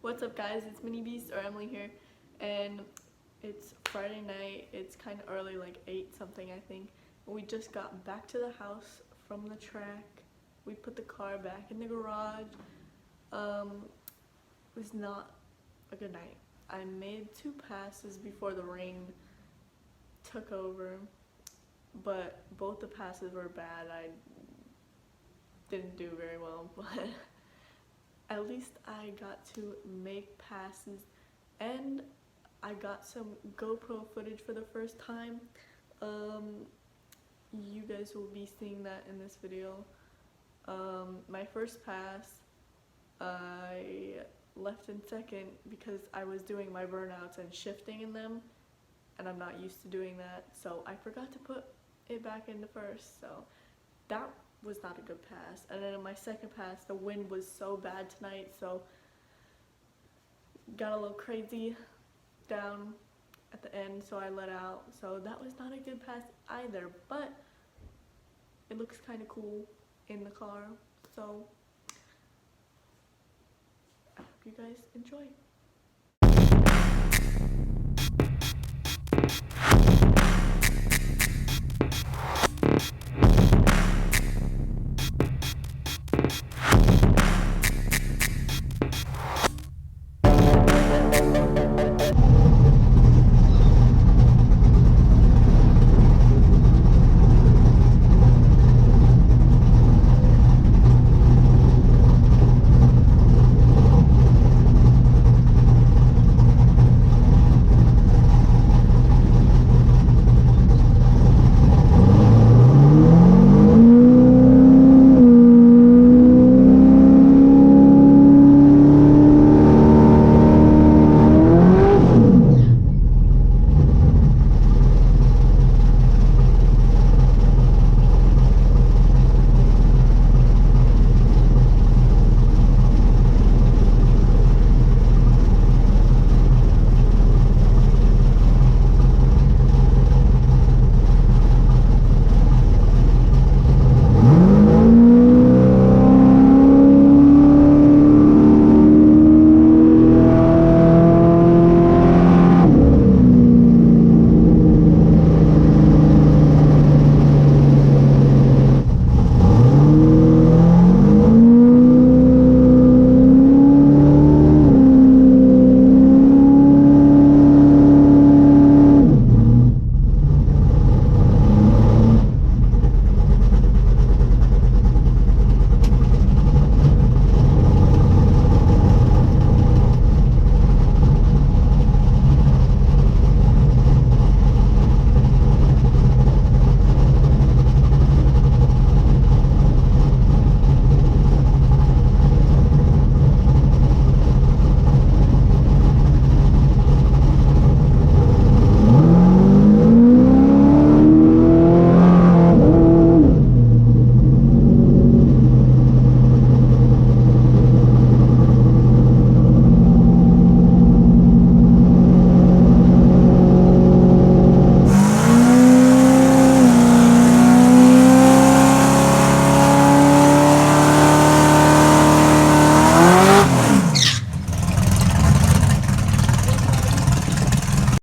What's up guys, it's MiniBeast or Emily here, and it's Friday night. It's kind of early, like 8 something I think. We just got back to the house from the track. We put the car back in the garage. It was not a good night. I made 2 passes before the rain took over, but both the passes were bad. I didn't do very well, but at least I got to make passes, and I got some GoPro footage for the first time. You guys will be seeing that in this video. My first pass, I left in second because I was doing my burnouts and shifting in them, and I'm not used to doing that, so I forgot to put it back into first, so that was not a good pass. And then in my second pass, the wind was so bad tonight, so got a little crazy down at the end, so I let out. So that was not a good pass either, but it looks kind of cool in the car, so I hope you guys enjoy.